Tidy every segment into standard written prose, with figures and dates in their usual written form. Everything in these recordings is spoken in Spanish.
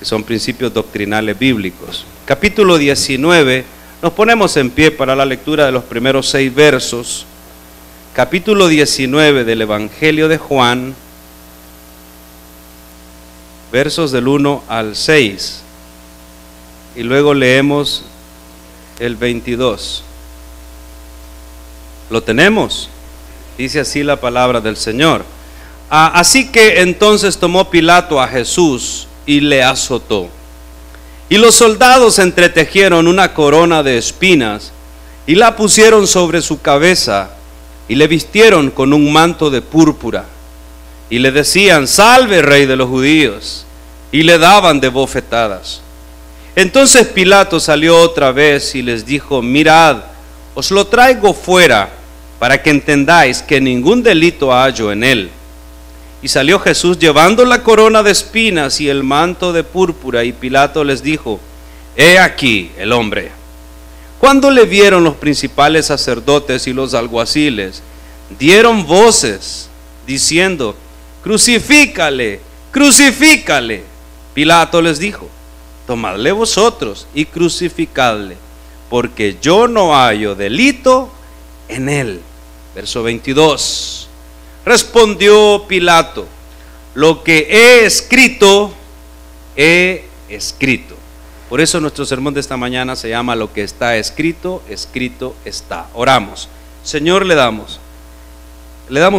Son principios doctrinales bíblicos. Capítulo 19, nos ponemos en pie para la lectura de los primeros 6 versos. Capítulo 19 del Evangelio de Juan, versos del 1 al 6. Y luego leemos el 22. ¿Lo tenemos? Dice así la palabra del Señor. Así que entonces tomó Pilato a Jesús y le azotó. Y los soldados entretejieron una corona de espinas y la pusieron sobre su cabeza y le vistieron con un manto de púrpura y le decían: salve, rey de los judíos, y le daban de bofetadas. Entonces Pilato salió otra vez y les dijo: mirad, os lo traigo fuera para que entendáis que ningún delito hallo en él. Y salió Jesús llevando la corona de espinas y el manto de púrpura, y Pilato les dijo: he aquí el hombre. Cuando le vieron los principales sacerdotes y los alguaciles, dieron voces diciendo: crucifícale, crucifícale. Pilato les dijo: tomadle vosotros y crucificadle, porque yo no hallo delito en él. Verso 22. Respondió Pilato: lo que he escrito, he escrito. Por eso nuestro sermón de esta mañana se llama: lo que está escrito, escrito está. Oramos. Señor, le damos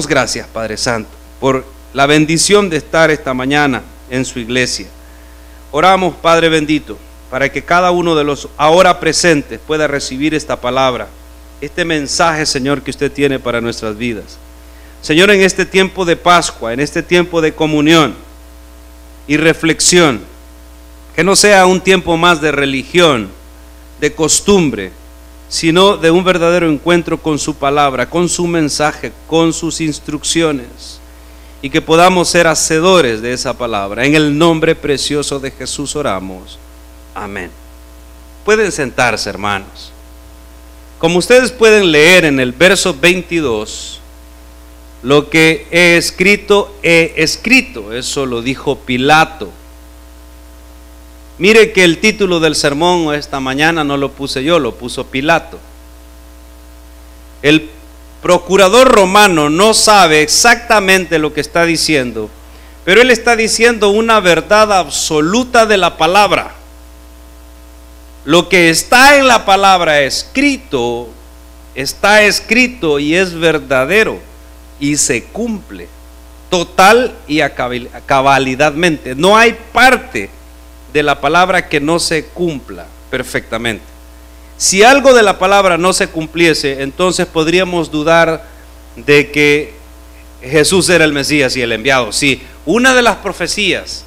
gracias, Padre Santo, por la bendición de estar esta mañana en su iglesia. Oramos, Padre bendito, para que cada uno de los ahora presentes pueda recibir esta palabra, este mensaje, Señor, que usted tiene para nuestras vidas. Señor, en este tiempo de Pascua, en este tiempo de comunión y reflexión, que no sea un tiempo más de religión, de costumbre, sino de un verdadero encuentro con su palabra, con su mensaje, con sus instrucciones, y que podamos ser hacedores de esa palabra. En el nombre precioso de Jesús oramos. Amén. Pueden sentarse, hermanos. Como ustedes pueden leer en el verso 22, lo que he escrito, eso lo dijo Pilato. Mire que el título del sermón esta mañana no lo puse yo, lo puso Pilato. El procurador romano no sabe exactamente lo que está diciendo, pero él está diciendo una verdad absoluta de la palabra. Lo que está en la palabra escrito, está escrito y es verdadero. Y se cumple total y a cabalidadmente. No hay parte de la palabra que no se cumpla perfectamente. Si algo de la palabra no se cumpliese, entonces podríamos dudar de que Jesús era el Mesías y el enviado. Si una de las profecías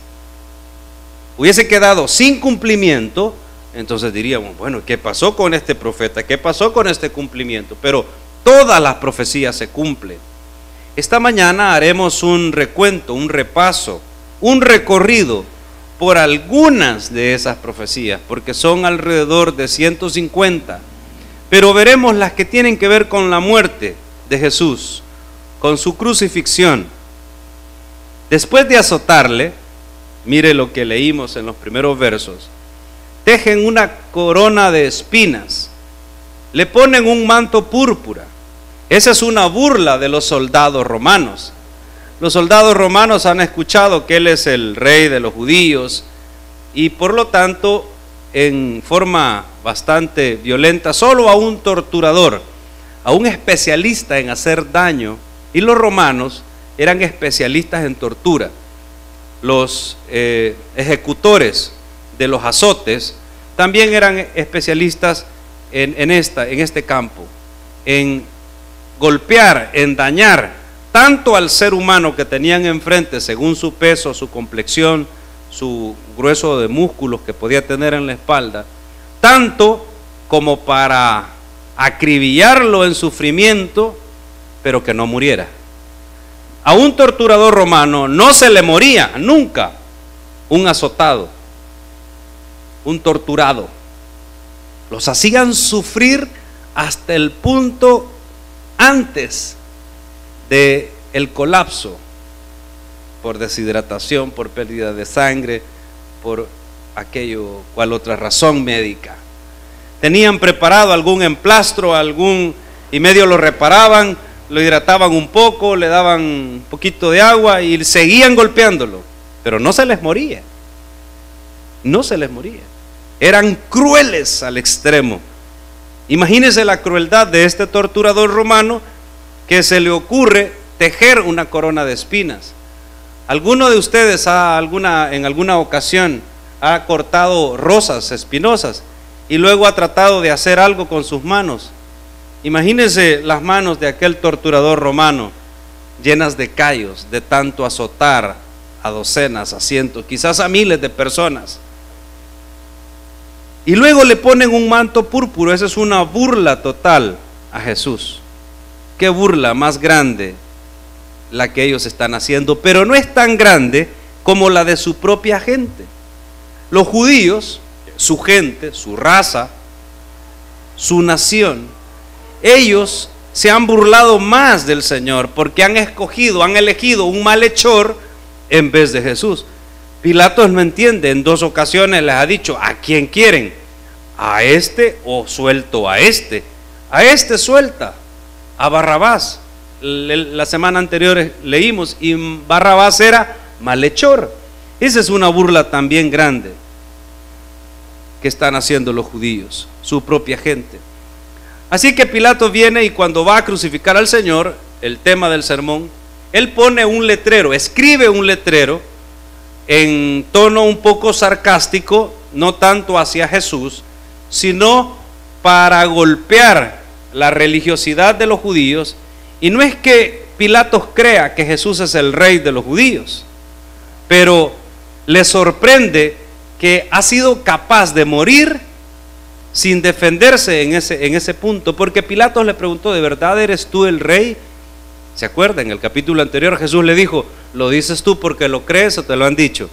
hubiese quedado sin cumplimiento, entonces diríamos: bueno, ¿qué pasó con este profeta? ¿Qué pasó con este cumplimiento? Pero todas las profecías se cumplen. Esta mañana haremos un recuento, un repaso, un recorrido por algunas de esas profecías, porque son alrededor de 150, pero veremos las que tienen que ver con la muerte de Jesús, con su crucifixión. Después de azotarle, mire lo que leímos en los primeros versos: tejen una corona de espinas, le ponen un manto púrpura. Esa es una burla de los soldados romanos. Los soldados romanos han escuchado que él es el rey de los judíos y por lo tanto, en forma bastante violenta, solo a un torturador, a un especialista en hacer daño, y los romanos eran especialistas en tortura. Los ejecutores de los azotes también eran especialistas en este campo, en golpear, en dañar tanto al ser humano que tenían enfrente según su peso, su complexión, su grueso de músculos que podía tener en la espalda, tanto como para acribillarlo en sufrimiento pero que no muriera. A un torturador romano no se le moría nunca un azotado, un torturado. Los hacían sufrir hasta el punto antes de el colapso, por deshidratación, por pérdida de sangre, por aquello cual otra razón médica. Tenían preparado algún emplastro, y medio lo reparaban, lo hidrataban un poco, le daban un poquito de agua y seguían golpeándolo, pero no se les moría. No se les moría. Eran crueles al extremo. Imagínense la crueldad de este torturador romano, que se le ocurre tejer una corona de espinas. ¿Alguno de ustedes en alguna ocasión ha cortado rosas espinosas y luego ha tratado de hacer algo con sus manos? Imagínense las manos de aquel torturador romano, llenas de callos, de tanto azotar a docenas, a cientos, quizás a miles de personas. Y luego le ponen un manto púrpuro. Esa es una burla total a Jesús. Qué burla más grande la que ellos están haciendo, pero no es tan grande como la de su propia gente. Los judíos, su gente, su raza, su nación, ellos se han burlado más del Señor porque han elegido un malhechor en vez de Jesús. Pilatos no entiende, en 2 ocasiones les ha dicho: ¿a quién quieren? ¿A este o suelto a este? A este suelta, a Barrabás. La semana anterior leímos, y Barrabás era malhechor. Esa es una burla también grande que están haciendo los judíos, su propia gente. Así que Pilato viene, y cuando va a crucificar al Señor, el tema del sermón, él pone un letrero, escribe un letrero en tono un poco sarcástico, no tanto hacia Jesús, sino para golpear la religiosidad de los judíos. Y no es que Pilatos crea que Jesús es el rey de los judíos, pero le sorprende que ha sido capaz de morir sin defenderse en ese punto, porque Pilatos le preguntó: ¿de verdad eres tú el rey? ¿Se acuerda? En el capítulo anterior Jesús le dijo: ¿lo dices tú porque lo crees o te lo han dicho?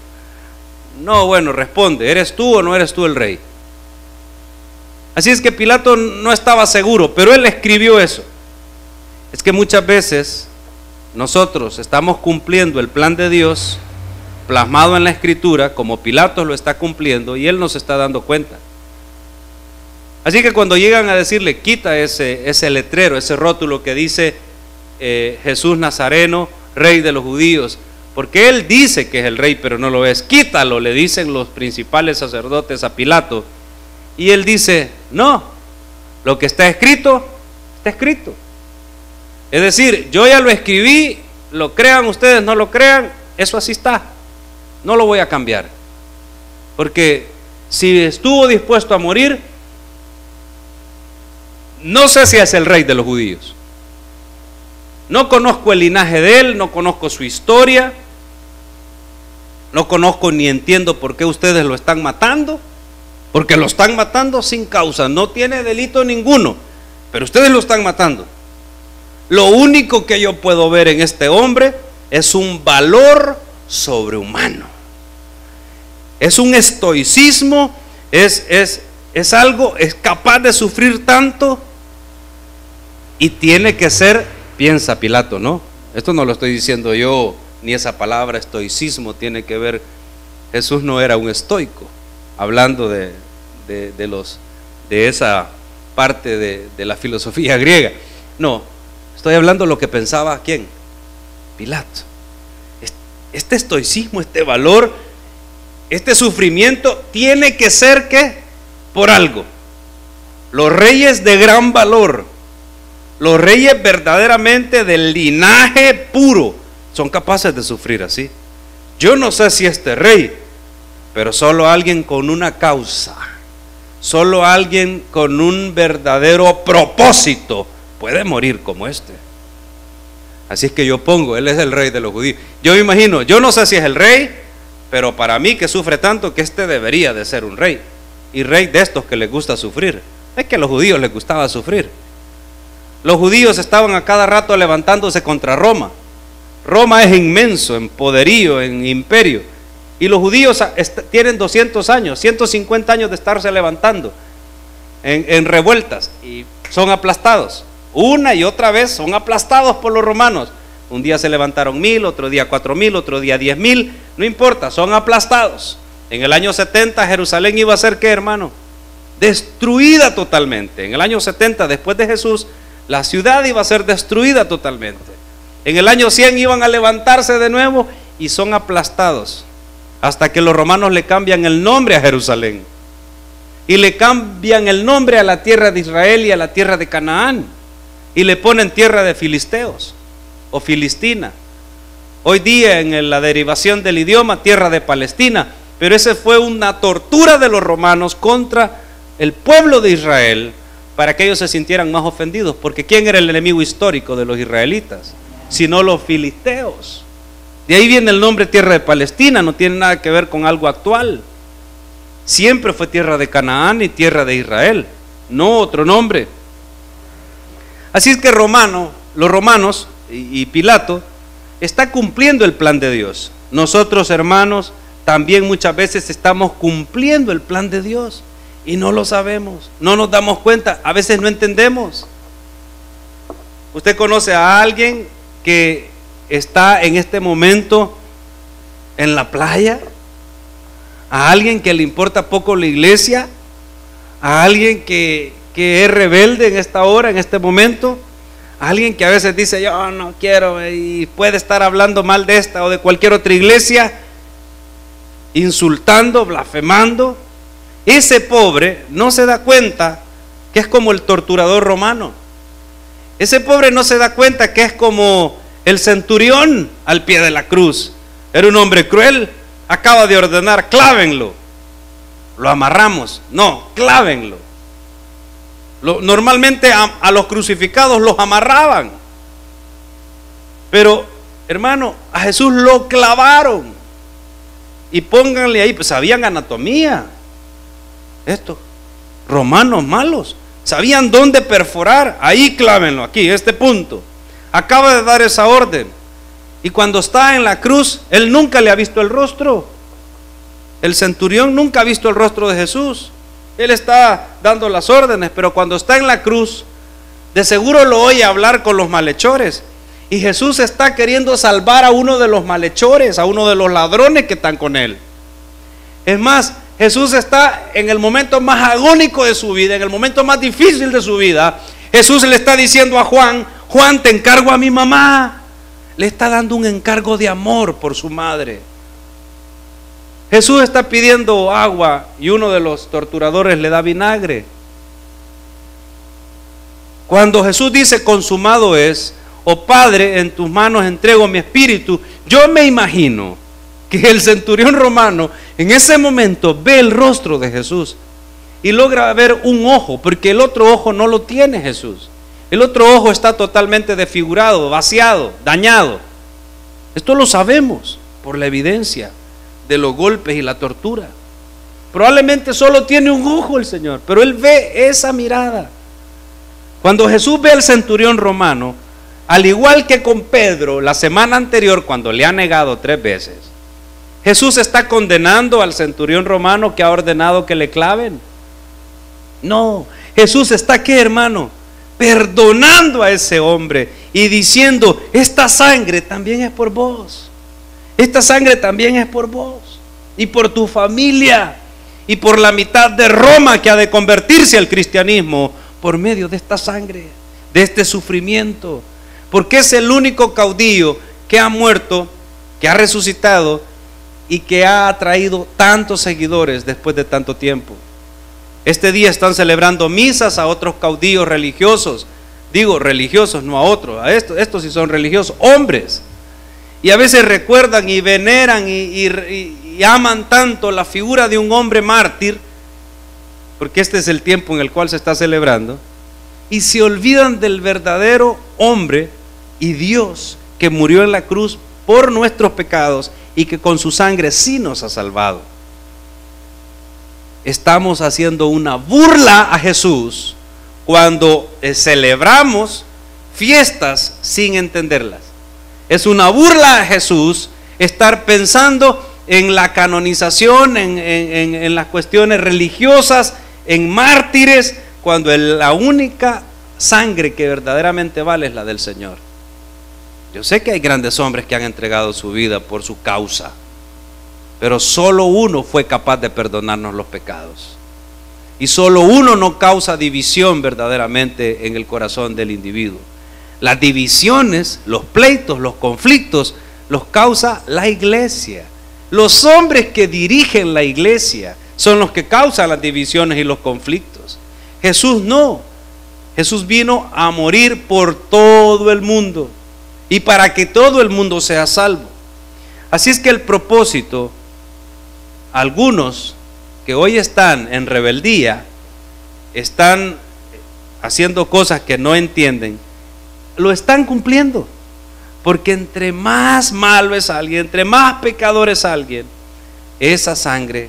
No, bueno, responde: ¿eres tú o no eres tú el rey? Así es que Pilato no estaba seguro, pero él escribió eso. Es que muchas veces nosotros estamos cumpliendo el plan de Dios plasmado en la Escritura, como Pilatos lo está cumpliendo, y él nos está dando cuenta. Así que cuando llegan a decirle: quita ese letrero, ese rótulo que dice Jesús Nazareno, rey de los judíos, porque él dice que es el rey, pero no lo es, quítalo, le dicen los principales sacerdotes a Pilato. Y él dice: no, lo que está escrito, está escrito. Es decir, yo ya lo escribí, lo crean ustedes, no lo crean, eso así está, no lo voy a cambiar. Porque si estuvo dispuesto a morir, no sé si es el rey de los judíos. No conozco el linaje de él, no conozco su historia, no conozco ni entiendo por qué ustedes lo están matando, porque lo están matando sin causa, no tiene delito ninguno, pero ustedes lo están matando. Lo único que yo puedo ver en este hombre es un valor sobrehumano, es un estoicismo, es algo, es capaz de sufrir tanto, y tiene que ser, piensa Pilato, ¿no? Esto no lo estoy diciendo yo, ni esa palabra estoicismo tiene que ver. Jesús no era un estoico, hablando de esa parte de la filosofía griega. No, estoy hablando de lo que pensaba ¿quién? Pilato. Este estoicismo, este valor, este sufrimiento tiene que ser ¿qué? Por algo. Los reyes de gran valor, los reyes verdaderamente del linaje puro, son capaces de sufrir así. Yo no sé si este rey, pero solo alguien con una causa, solo alguien con un verdadero propósito puede morir como este. Así es que yo pongo, él es el rey de los judíos. Yo me imagino, yo no sé si es el rey, pero para mí, que sufre tanto, que este debería de ser un rey, y rey de estos que les gusta sufrir. Es que a los judíos les gustaba sufrir. Los judíos estaban a cada rato levantándose contra Roma. Roma es inmenso en poderío, en imperio. Y los judíos tienen 200 años, 150 años de estarse levantando en revueltas y son aplastados. Una y otra vez son aplastados por los romanos. Un día se levantaron 1000, otro día 4000, otro día 10,000. No importa, son aplastados. En el año 70 Jerusalén iba a ser, ¿qué, hermano? Destruida totalmente. En el año 70 después de Jesús, la ciudad iba a ser destruida totalmente. En el año 100 iban a levantarse de nuevo y son aplastados. Hasta que los romanos le cambian el nombre a Jerusalén. Y le cambian el nombre a la tierra de Israel y a la tierra de Canaán. Y le ponen tierra de filisteos o Filistina. Hoy día en la derivación del idioma, tierra de Palestina. Pero esa fue una tortura de los romanos contra el pueblo de Israel para que ellos se sintieran más ofendidos. Porque ¿quién era el enemigo histórico de los israelitas? Sino los filisteos. De ahí viene el nombre tierra de Palestina, no tiene nada que ver con algo actual. Siempre fue tierra de Canaán y tierra de Israel, no otro nombre. Así es que los romanos y Pilato está cumpliendo el plan de Dios. Nosotros, hermanos, también muchas veces estamos cumpliendo el plan de Dios y no lo sabemos, no nos damos cuenta, a veces no entendemos. ¿Usted conoce a alguien que está en este momento en la playa? ¿A alguien que le importa poco la iglesia? ¿A alguien que es rebelde en esta hora, en este momento? ¿A alguien que a veces dice yo no quiero y puede estar hablando mal de esta o de cualquier otra iglesia, insultando, blasfemando? Ese pobre no se da cuenta que es como el torturador romano. Ese pobre no se da cuenta que es como el centurión al pie de la cruz. Era un hombre cruel, acaba de ordenar, clávenlo. Lo amarramos, no, clávenlo. Normalmente a los crucificados los amarraban. Pero, hermano, a Jesús lo clavaron. Y pónganle ahí, pues sabían anatomía. Estos romanos malos sabían dónde perforar. Ahí clávenlo, aquí, este punto. Acaba de dar esa orden. Y cuando está en la cruz, él nunca le ha visto el rostro. El centurión nunca ha visto el rostro de Jesús. Él está dando las órdenes, pero cuando está en la cruz, de seguro lo oye hablar con los malhechores. Y Jesús está queriendo salvar a uno de los malhechores, a uno de los ladrones que están con él. Es más, Jesús está en el momento más agónico de su vida, en el momento más difícil de su vida. Jesús le está diciendo a Juan: Juan, te encargo a mi mamá. Le está dando un encargo de amor por su madre. Jesús está pidiendo agua y uno de los torturadores le da vinagre. Cuando Jesús dice consumado es, oh Padre, en tus manos entrego mi espíritu, yo me imagino que el centurión romano en ese momento ve el rostro de Jesús y logra ver un ojo, porque el otro ojo no lo tiene Jesús. El otro ojo está totalmente desfigurado, vaciado, dañado. Esto lo sabemos por la evidencia de los golpes y la tortura. Probablemente solo tiene un ojo el Señor, pero Él ve esa mirada. Cuando Jesús ve al centurión romano, al igual que con Pedro la semana anterior cuando le ha negado 3 veces, Jesús está condenando al centurión romano que ha ordenado que le claven. No, Jesús está, ¿qué, hermano? Perdonando a ese hombre y diciendo: esta sangre también es por vos. Esta sangre también es por vos y por tu familia y por la mitad de Roma que ha de convertirse al cristianismo por medio de esta sangre, de este sufrimiento, porque es el único caudillo que ha muerto, que ha resucitado y que ha atraído tantos seguidores después de tanto tiempo. Este día están celebrando misas a otros caudillos religiosos. Digo religiosos, no a otros. A estos sí son religiosos, hombres. Y a veces recuerdan y veneran y aman tanto la figura de un hombre mártir, porque este es el tiempo en el cual se está celebrando, y se olvidan del verdadero hombre y Dios que murió en la cruz por nuestros pecados y que con su sangre sí nos ha salvado. Estamos haciendo una burla a Jesús cuando celebramos fiestas sin entenderlas. Es una burla a Jesús estar pensando en la canonización, en las cuestiones religiosas, en mártires, cuando la única sangre que verdaderamente vale es la del Señor. Yo sé que hay grandes hombres que han entregado su vida por su causa, pero solo uno fue capaz de perdonarnos los pecados. Y solo uno no causa división verdaderamente en el corazón del individuo. Las divisiones, los pleitos, los conflictos, los causa la iglesia. Los hombres que dirigen la iglesia son los que causan las divisiones y los conflictos. Jesús no. Jesús vino a morir por todo el mundo y para que todo el mundo sea salvo. Así es que el propósito, algunos que hoy están en rebeldía, están haciendo cosas que no entienden, lo están cumpliendo, porque entre más malo es alguien, entre más pecador es alguien, esa sangre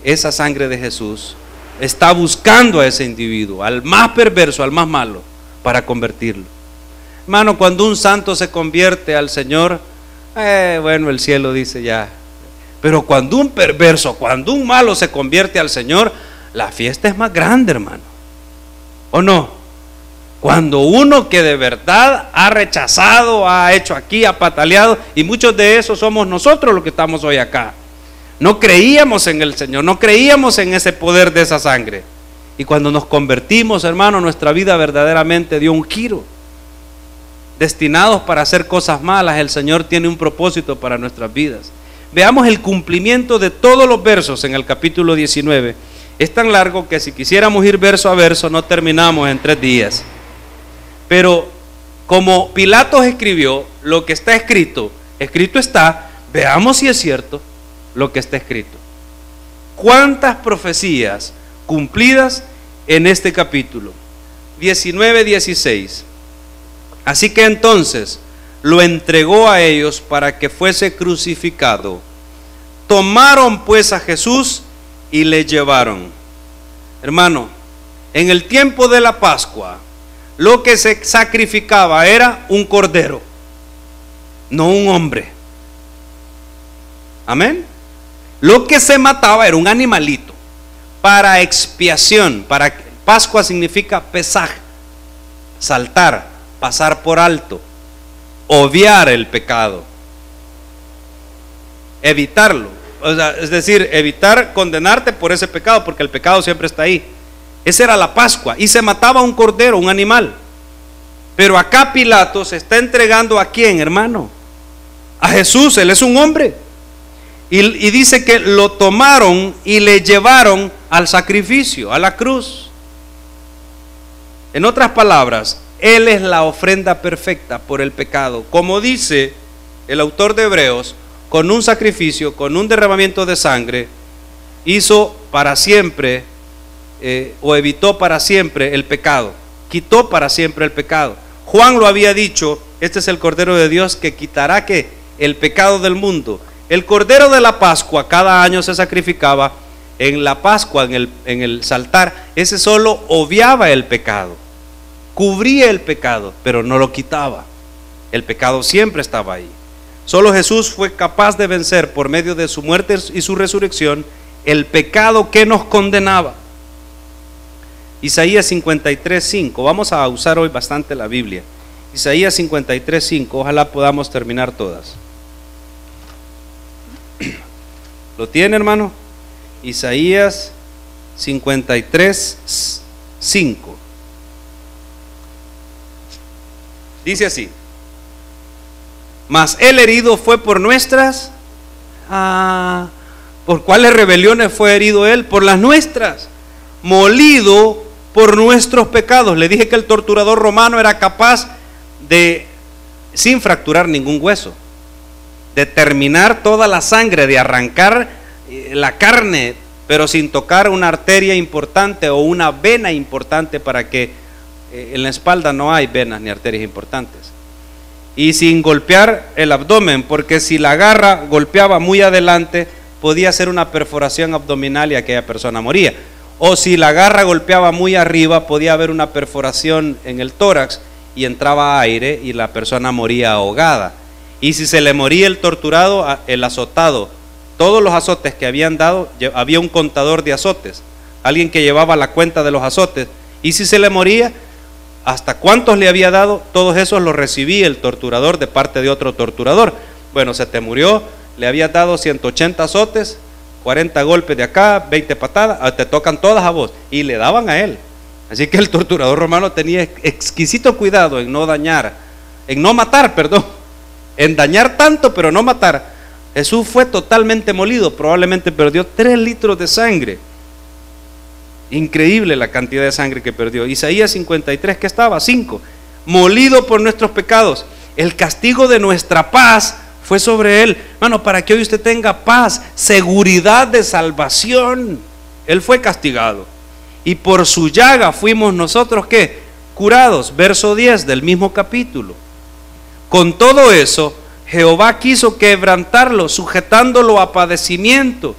de Jesús está buscando a ese individuo, al más perverso, al más malo, para convertirlo. Hermano, cuando un santo se convierte al Señor, bueno, el cielo dice ya. Pero cuando un perverso, cuando un malo se convierte al Señor, la fiesta es más grande, hermano. ¿O no? Cuando uno que de verdad ha rechazado, ha hecho aquí, ha pataleado, y muchos de esos somos nosotros los que estamos hoy acá. No creíamos en el Señor, no creíamos en ese poder de esa sangre. Y cuando nos convertimos, hermano, nuestra vida verdaderamente dio un giro. Destinados para hacer cosas malas, el Señor tiene un propósito para nuestras vidas. Veamos el cumplimiento de todos los versos en el capítulo 19. Es tan largo que si quisiéramos ir verso a verso no terminamos en 3 días. Pero como Pilatos escribió lo que está escrito, escrito está, veamos si es cierto lo que está escrito. ¿Cuántas profecías cumplidas en este capítulo? 19:16. Así que entonces lo entregó a ellos para que fuese crucificado. Tomaron pues a Jesús y le llevaron. Hermano, en el tiempo de la Pascua, lo que se sacrificaba era un cordero, no un hombre. Amén. Lo que se mataba era un animalito para expiación. Pascua significa pesaj, saltar, pasar por alto, obviar el pecado, evitarlo. O sea, es decir, evitar condenarte por ese pecado, porque el pecado siempre está ahí. Esa era la Pascua, y se mataba un cordero, un animal. Pero acá Pilatos se está entregando ¿a quién, hermano? A Jesús. Él es un hombre. Y dice que lo tomaron y le llevaron al sacrificio, a la cruz. En otras palabras, Él es la ofrenda perfecta por el pecado. Como dice el autor de Hebreos, con un sacrificio, con un derramamiento de sangre, hizo para siempre, o evitó para siempre el pecado, quitó para siempre el pecado. Juan lo había dicho, este es el Cordero de Dios que quitará ¿qué? El pecado del mundo. El Cordero de la Pascua cada año se sacrificaba en la Pascua, en el altar. Ese solo obviaba el pecado, cubría el pecado, pero no lo quitaba. El pecado siempre estaba ahí. Solo Jesús fue capaz de vencer por medio de su muerte y su resurrección el pecado que nos condenaba. Isaías 53:5. Vamos a usar hoy bastante la Biblia. Isaías 53:5. Ojalá podamos terminar todas. ¿Lo tiene, hermano? Isaías 53:5. Dice así: mas el herido fue por nuestras. ¿Por cuáles rebeliones fue herido él? Por las nuestras. Molido por nuestros pecados. Le dije que el torturador romano era capaz de, sin fracturar ningún hueso, de terminar toda la sangre, de arrancar la carne, pero sin tocar una arteria importante o una vena importante, para que en la espalda no hay venas ni arterias importantes. Y sin golpear el abdomen, porque si la garra golpeaba muy adelante, podía ser una perforación abdominal y aquella persona moría. O si la garra golpeaba muy arriba, podía haber una perforación en el tórax y entraba aire y la persona moría ahogada. Y si se le moría el torturado, el azotado, todos los azotes que habían dado, había un contador de azotes, alguien que llevaba la cuenta de los azotes, y si se le moría, hasta cuántos le había dado, todos esos los recibía el torturador de parte de otro torturador. Bueno, se te murió, le había dado 180 azotes, 40 golpes de acá, 20 patadas, te tocan todas a vos, y le daban a él. Así que el torturador romano tenía exquisito cuidado en no dañar, en no matar, perdón, en dañar tanto pero no matar. Jesús fue totalmente molido, probablemente perdió 3 litros de sangre. Increíble la cantidad de sangre que perdió. Isaías 53, ¿qué estaba? 5. Molido por nuestros pecados, el castigo de nuestra paz fue sobre él. Hermano, para que hoy usted tenga paz, seguridad de salvación, él fue castigado. Y por su llaga fuimos nosotros, ¿qué? Curados. Verso 10 del mismo capítulo. Con todo eso, Jehová quiso quebrantarlo, sujetándolo a padecimiento,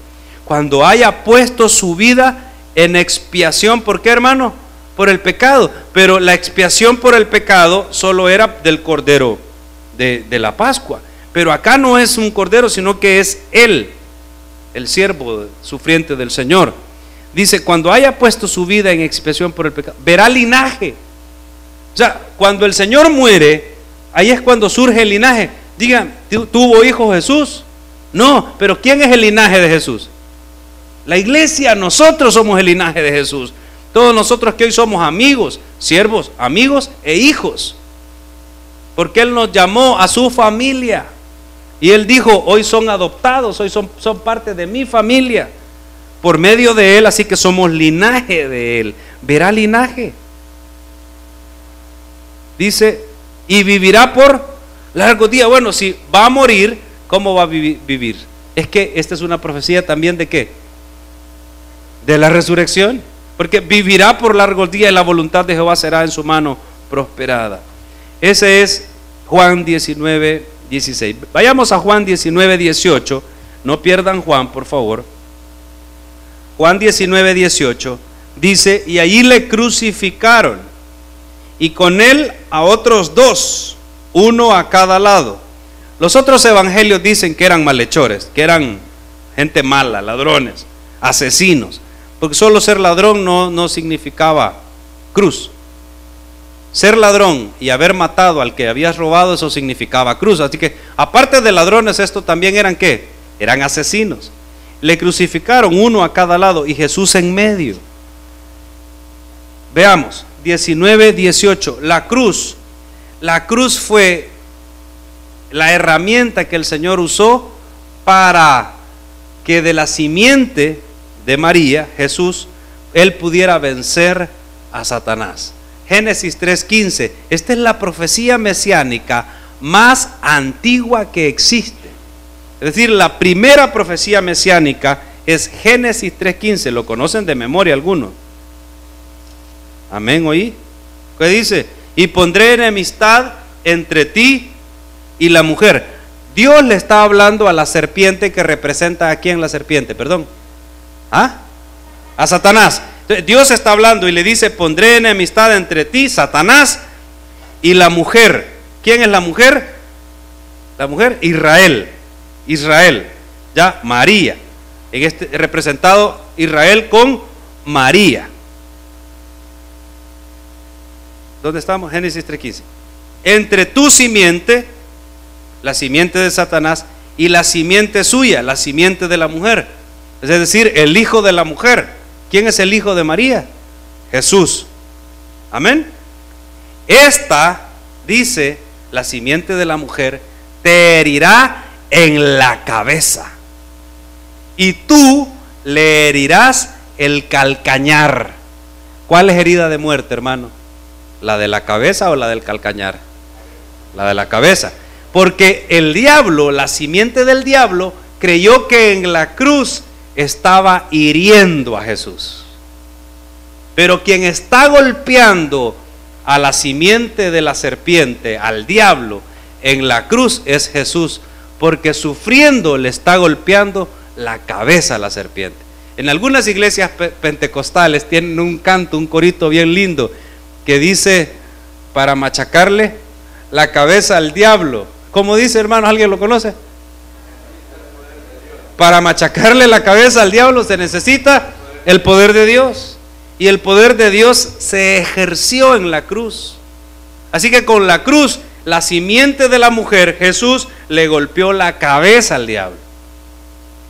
cuando haya puesto su vida en expiación. ¿Por qué, hermano? Por el pecado. Pero la expiación por el pecado solo era del cordero de la Pascua. Pero acá no es un cordero, sino que es él, el siervo sufriente del Señor. Dice, cuando haya puesto su vida en expiación por el pecado, verá linaje. O sea, cuando el Señor muere, ahí es cuando surge el linaje. Digan, ¿tuvo hijo Jesús? No, pero ¿quién es el linaje de Jesús? La iglesia, nosotros somos el linaje de Jesús. Todos nosotros que hoy somos amigos, siervos, amigos e hijos. Porque Él nos llamó a su familia. Y Él dijo, hoy son adoptados, hoy son parte de mi familia. Por medio de Él, así que somos linaje de Él. Verá linaje. Dice, y vivirá por largos días. Bueno, si va a morir, ¿cómo va a vivir? Es que esta es una profecía también de ¿qué? De la resurrección. Porque vivirá por largos días y la voluntad de Jehová será en su mano prosperada. Ese es Juan 19, 16. Vayamos a Juan 19, 18. No pierdan Juan, por favor. Juan 19, 18 dice, y allí le crucificaron, y con él a otros 2, uno a cada lado. Los otros evangelios dicen que eran malhechores, que eran gente mala, ladrones, asesinos, porque solo ser ladrón no significaba cruz. Ser ladrón y haber matado al que habías robado, eso significaba cruz. Así que aparte de ladrones, esto también eran ¿qué? Eran asesinos. Le crucificaron uno a cada lado y Jesús en medio. Veamos, 19, 18. La cruz fue la herramienta que el Señor usó para que de la simiente de María, Jesús, Él pudiera vencer a Satanás. Génesis 3:15. Esta es la profecía mesiánica más antigua que existe. Es decir, la primera profecía mesiánica es Génesis 3:15. ¿Lo conocen de memoria algunos? Amén, ¿oí? ¿Qué dice? Y pondré enemistad entre ti y la mujer. Dios le está hablando a la serpiente que representa a quién la serpiente, perdón. ¿Ah? A Satanás. Entonces, Dios está hablando y le dice, pondré enemistad entre ti, Satanás, y la mujer. ¿Quién es la mujer? La mujer, Israel, ya María, en este representado Israel con María. ¿Dónde estamos? Génesis 3:15. Entre tu simiente, la simiente de Satanás, y la simiente suya, la simiente de la mujer, es decir, el hijo de la mujer. ¿Quién es el hijo de María? Jesús. Amén. Esta, dice, la simiente de la mujer, te herirá en la cabeza, y tú le herirás el calcañar. ¿Cuál es herida de muerte, hermano? ¿La de la cabeza o la del calcañar? La de la cabeza. Porque el diablo, la simiente del diablo, creyó que en la cruz estaba hiriendo a Jesús. Pero quien está golpeando a la simiente de la serpiente, al diablo, en la cruz es Jesús, porque sufriendo le está golpeando la cabeza a la serpiente. En algunas iglesias pentecostales tienen un canto, un corito bien lindo, que dice, para machacarle la cabeza al diablo. ¿Cómo dice, hermanos? ¿Alguien lo conoce? Para machacarle la cabeza al diablo se necesita el poder de Dios. Y el poder de Dios se ejerció en la cruz. Así que con la cruz, la simiente de la mujer, Jesús le golpeó la cabeza al diablo.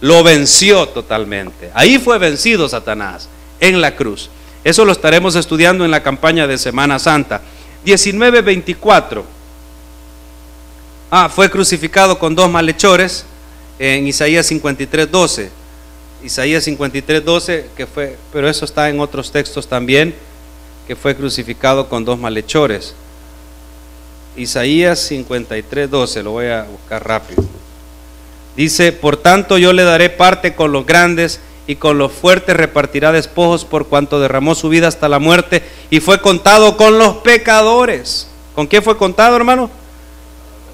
Lo venció totalmente. Ahí fue vencido Satanás, en la cruz. Eso lo estaremos estudiando en la campaña de Semana Santa. 19:24. Fue crucificado con 2 malhechores en Isaías 53:12. Isaías 53:12, que fue, pero eso está en otros textos también, que fue crucificado con 2 malhechores. Isaías 53:12, lo voy a buscar rápido. Dice: por tanto yo le daré parte con los grandes, y con los fuertes repartirá despojos, por cuanto derramó su vida hasta la muerte y fue contado con los pecadores. ¿Con quién fue contado, hermano?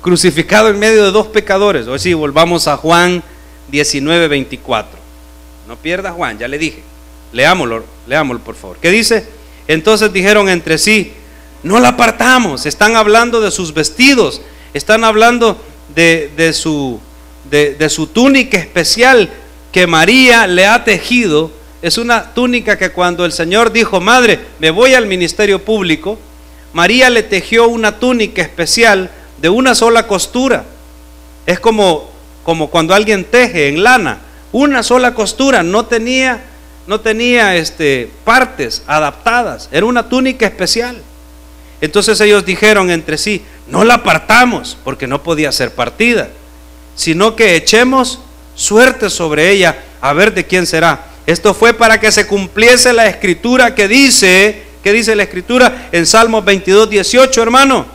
Crucificado en medio de 2 pecadores. Hoy sí, volvamos a Juan 19:24. No pierda Juan, ya le dije. Leámoslo por favor. ¿Qué dice? Entonces dijeron entre sí: no la apartamos. Están hablando de sus vestidos, están hablando de su túnica especial que María le ha tejido. Es una túnica que cuando el Señor dijo: madre, me voy al ministerio público, María le tejió una túnica especial de una sola costura. Es como cuando alguien teje en lana, una sola costura, no tenía partes adaptadas, era una túnica especial. Entonces ellos dijeron entre sí: no la partamos, porque no podía ser partida, sino que echemos suerte sobre ella, a ver de quién será. Esto fue para que se cumpliese la escritura que dice, ¿qué dice la escritura? En Salmos 22:18, hermano: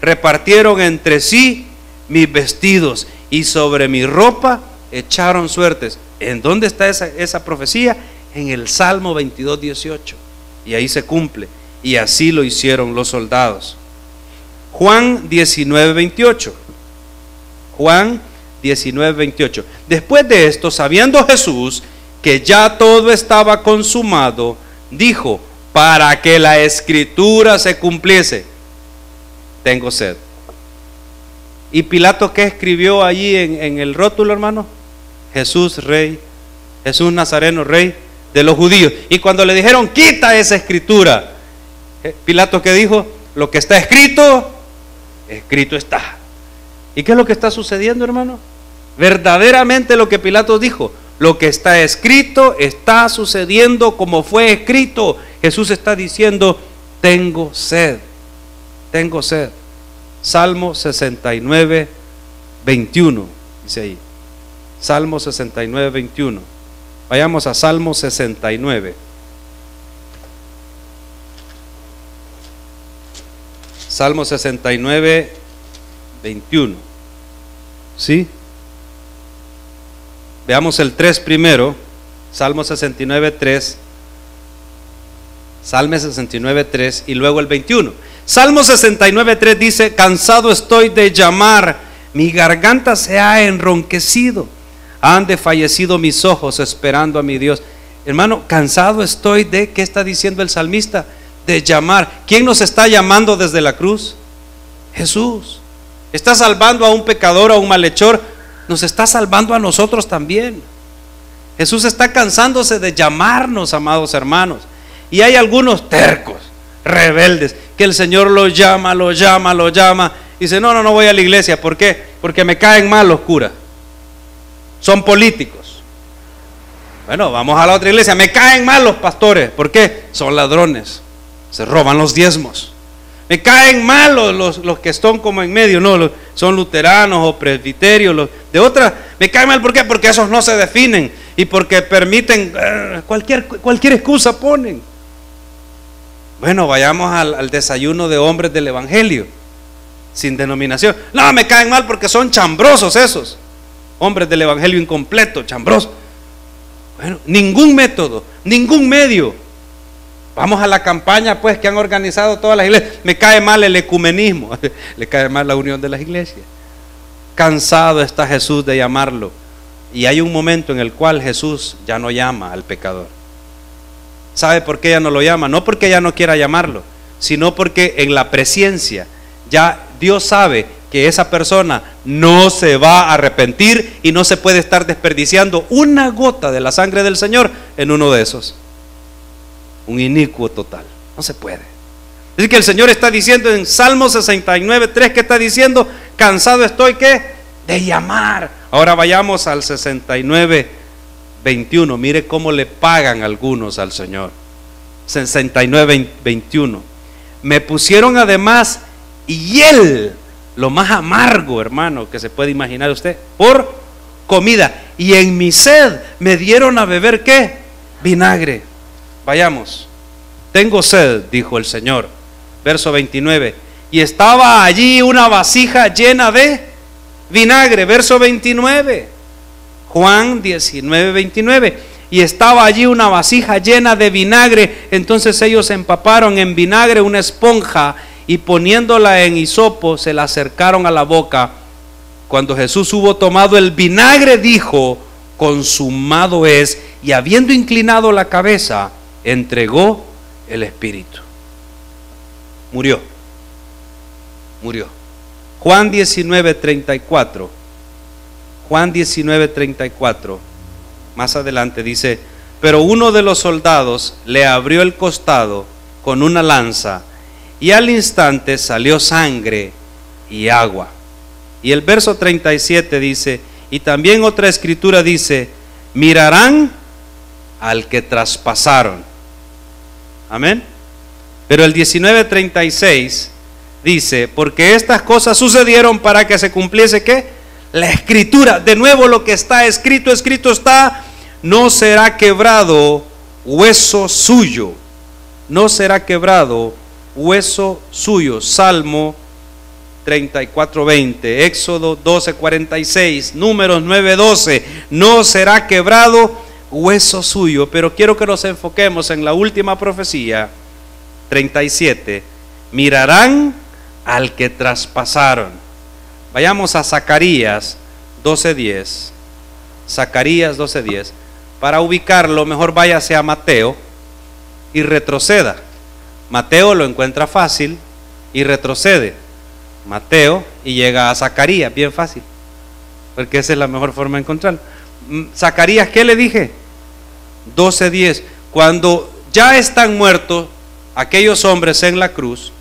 repartieron entre sí mis vestidos y sobre mi ropa echaron suertes. ¿En dónde está esa profecía? En el Salmo 22:18, y ahí se cumple. Y así lo hicieron los soldados. Juan 19:28. Juan 19:28. Después de esto, sabiendo Jesús que ya todo estaba consumado, dijo: para que la escritura se cumpliese, tengo sed. ¿Y Pilato qué escribió allí en el rótulo, hermano? Jesús rey, Jesús Nazareno, rey de los judíos. Y cuando le dijeron: quita esa escritura, Pilato ¿qué dijo? Lo que está escrito, escrito está. ¿Y qué es lo que está sucediendo, hermano? Verdaderamente lo que Pilato dijo, lo que está escrito está sucediendo como fue escrito. Jesús está diciendo: tengo sed, tengo sed. Salmo 69:21 dice ahí. Salmo 69:21. Vayamos a Salmo 69. Salmo 69:21. ¿Sí? Veamos el 3 primero. Salmo 69:3. Salmo 69:3 y luego el 21. Salmo 69:3 dice: cansado estoy de llamar, mi garganta se ha enronquecido, han desfallecido mis ojos esperando a mi Dios. Hermano, cansado estoy de, ¿qué está diciendo el salmista? De llamar. ¿Quién nos está llamando desde la cruz? Jesús. Está salvando a un pecador, a un malhechor, nos está salvando a nosotros también. Jesús está cansándose de llamarnos, amados hermanos. Y hay algunos tercos, rebeldes, que el Señor los llama. Y dice: no voy a la iglesia. ¿Por qué? Porque me caen mal los curas, son políticos. Bueno, vamos a la otra iglesia. Me caen mal los pastores. ¿Por qué? Son ladrones, se roban los diezmos. Me caen mal los que están como en medio, no, son luteranos o presbiterios, de otras. Me caen mal, ¿por qué? Porque esos no se definen y porque permiten cualquier excusa ponen. Bueno, vayamos al desayuno de hombres del evangelio sin denominación. No, me caen mal porque son chambrosos esos hombres del evangelio incompleto, chambrosos. Bueno, ningún método, ningún medio. Vamos a la campaña pues que han organizado todas las iglesias. Me cae mal el ecumenismo, le cae mal la unión de las iglesias. Cansado está Jesús de llamarlo. Y hay un momento en el cual Jesús ya no llama al pecador. ¿Sabe por qué ya no lo llama? No porque ya no quiera llamarlo, sino porque en la presciencia ya Dios sabe que esa persona no se va a arrepentir y no se puede estar desperdiciando una gota de la sangre del Señor en uno de esos. Un inicuo total, no se puede. Es que el Señor está diciendo en Salmo 69:3, ¿qué está diciendo? Cansado estoy, ¿qué? De llamar. Ahora vayamos al 69:21. Mire cómo le pagan algunos al Señor. 69:21. Me pusieron además hiel, lo más amargo, hermano, que se puede imaginar usted, por comida, y en mi sed me dieron a beber, ¿qué? Vinagre. Vayamos. Tengo sed, dijo el Señor. Verso 29. Y estaba allí una vasija llena de vinagre. Verso 29. Juan 19:29. Y estaba allí una vasija llena de vinagre. Entonces ellos empaparon en vinagre una esponja y poniéndola en hisopo se la acercaron a la boca. Cuando Jesús hubo tomado el vinagre, dijo: consumado es. Y habiendo inclinado la cabeza, entregó el espíritu. Murió. Juan 19:34. Juan 19:34. Más adelante dice: pero uno de los soldados le abrió el costado con una lanza, y al instante salió sangre y agua. Y el verso 37 dice, y también otra escritura dice: mirarán al que traspasaron. Amén. Pero el 19:36 dice: porque estas cosas sucedieron para que se cumpliese, ¿qué? La escritura. De nuevo, lo que está escrito, escrito está: no será quebrado hueso suyo. No será quebrado hueso suyo. Salmo 34:20, Éxodo 12:46, Números 9:12. No será quebrado hueso suyo. Pero quiero que nos enfoquemos en la última profecía, 37. Mirarán al que traspasaron. Vayamos a Zacarías 12:10. Zacarías 12:10. Para ubicarlo, mejor váyase a Mateo y retroceda. Mateo lo encuentra fácil y retrocede. Mateo y llega a Zacarías, bien fácil, porque esa es la mejor forma de encontrarlo. Zacarías, ¿qué le dije? 12:10. Cuando ya están muertos aquellos hombres en la cruz,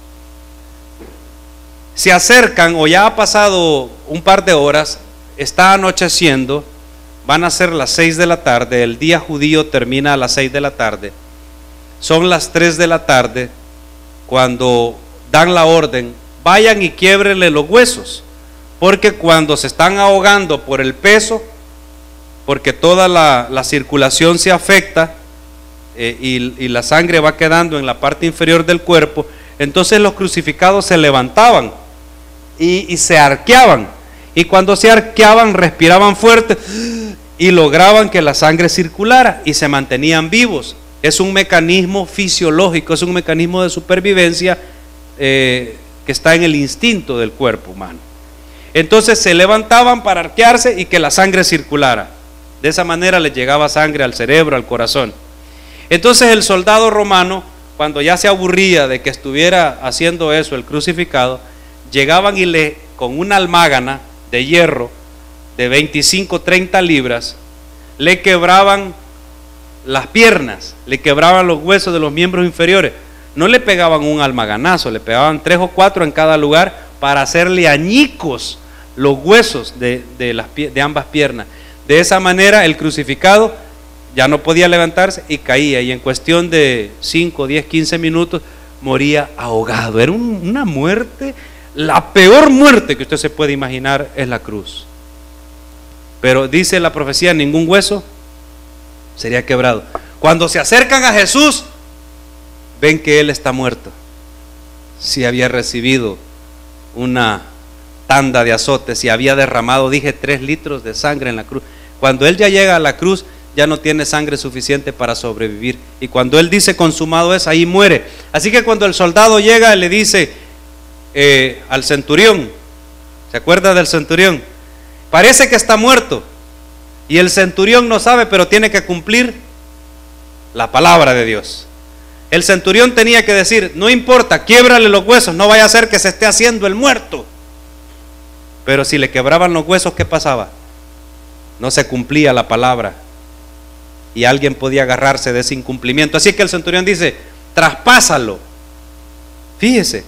se acercan, o ya ha pasado un par de horas, está anocheciendo, van a ser las 6 de la tarde, el día judío termina a las 6 de la tarde, son las 3 de la tarde, cuando dan la orden: vayan y quiébrenle los huesos, porque cuando se están ahogando por el peso, porque toda la circulación se afecta, y la sangre va quedando en la parte inferior del cuerpo, entonces los crucificados se levantaban y se arqueaban, y cuando se arqueaban respiraban fuerte y lograban que la sangre circulara y se mantenían vivos. Es un mecanismo fisiológico, es un mecanismo de supervivencia que está en el instinto del cuerpo humano. Entonces se levantaban para arquearse y que la sangre circulara. De esa manera les llegaba sangre al cerebro, al corazón. Entonces el soldado romano, cuando ya se aburría de que estuviera haciendo eso el crucificado, llegaban y con una almágana de hierro de 25-30 libras, le quebraban las piernas, le quebraban los huesos de los miembros inferiores. No le pegaban un almaganazo, le pegaban 3 o 4 en cada lugar para hacerle añicos los huesos de ambas piernas. De esa manera el crucificado ya no podía levantarse y caía, y en cuestión de 5, 10, 15 minutos moría ahogado. Era una muerte, la peor muerte que usted se puede imaginar es la cruz. Pero dice la profecía: ningún hueso sería quebrado. Cuando se acercan a Jesús, ven que Él está muerto. Si había recibido una tanda de azotes, si había derramado, dije, 3 litros de sangre en la cruz. Cuando Él ya llega a la cruz, ya no tiene sangre suficiente para sobrevivir, y cuando Él dice consumado es, ahí muere. Así que cuando el soldado llega, le dice al centurión, ¿se acuerda del centurión? Parece que está muerto, y el centurión no sabe, pero tiene que cumplir la palabra de Dios. el centurión tenía que decir: no importa, quiébrale los huesos, no vaya a ser que se esté haciendo el muerto. Pero si le quebraban los huesos, ¿qué pasaba? No se cumplía la palabra y alguien podía agarrarse de ese incumplimiento. Así que el centurión dice: traspásalo. Fíjese,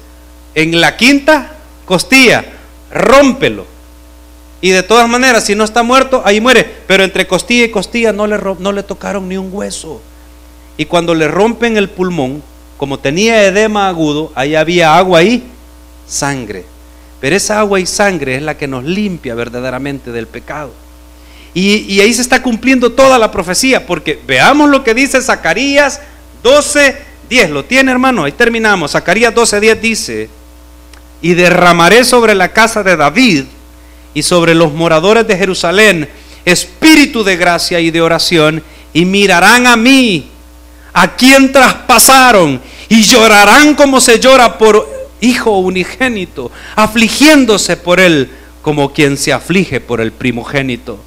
en la quinta costilla, rómpelo. Y de todas maneras, si no está muerto, ahí muere. Pero entre costilla y costilla no le tocaron ni un hueso. Y cuando le rompen el pulmón, como tenía edema agudo, ahí había agua y sangre. Pero esa agua y sangre es la que nos limpia verdaderamente del pecado. Y ahí se está cumpliendo toda la profecía, porque veamos lo que dice Zacarías 12:10. ¿Lo tiene, hermano? Ahí terminamos. Zacarías 12:10 dice: y derramaré sobre la casa de David y sobre los moradores de Jerusalén espíritu de gracia y de oración, y mirarán a mí, a quien traspasaron, y llorarán como se llora por hijo unigénito, afligiéndose por él como quien se aflige por el primogénito.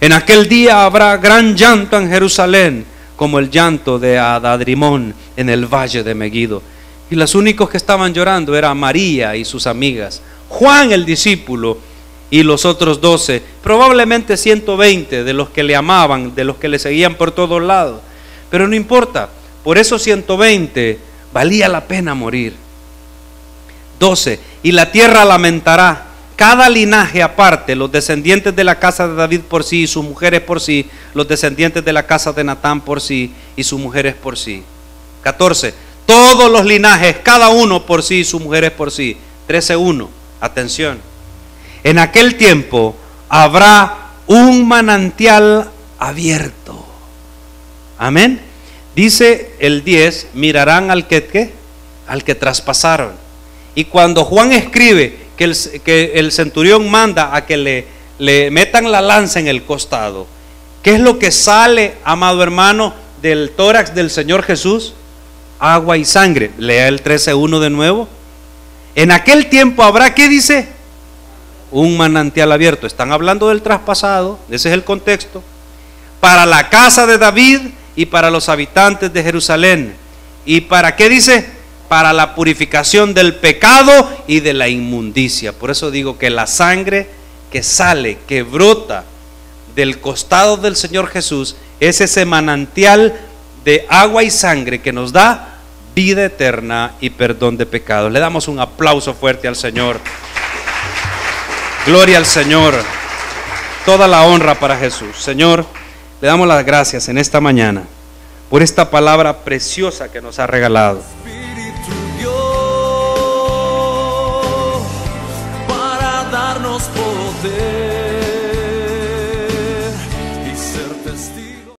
En aquel día habrá gran llanto en Jerusalén, como el llanto de Adadrimón en el valle de Megiddo. Y los únicos que estaban llorando eran María y sus amigas, Juan el discípulo y los otros 12, probablemente 120 de los que le amaban, de los que le seguían por todos lados. Pero no importa, por esos 120 valía la pena morir. 12. Y la tierra lamentará, cada linaje aparte, los descendientes de la casa de David por sí y sus mujeres por sí, los descendientes de la casa de Natán por sí y sus mujeres por sí. 14. Todos los linajes, cada uno por sí y sus mujeres por sí. 13:1. Atención. En aquel tiempo habrá un manantial abierto. Amén. Dice el 10: mirarán al que traspasaron. Y cuando Juan escribe que el centurión manda a que le metan la lanza en el costado, ¿qué es lo que sale, amado hermano, del tórax del Señor Jesús? Agua y sangre. Lea el 13:1 de nuevo. En aquel tiempo habrá, ¿qué dice? Un manantial abierto. Están hablando del traspasado, ese es el contexto. Para la casa de David y para los habitantes de Jerusalén. ¿Y para qué dice? Para la purificación del pecado y de la inmundicia. Por eso digo que la sangre que sale, que brota del costado del Señor Jesús, es ese manantial de agua y sangre que nos da vida eterna y perdón de pecados. Le damos un aplauso fuerte al Señor. Gloria al Señor. Toda la honra para Jesús. Señor, le damos las gracias en esta mañana por esta palabra preciosa que nos ha regalado. Para darnos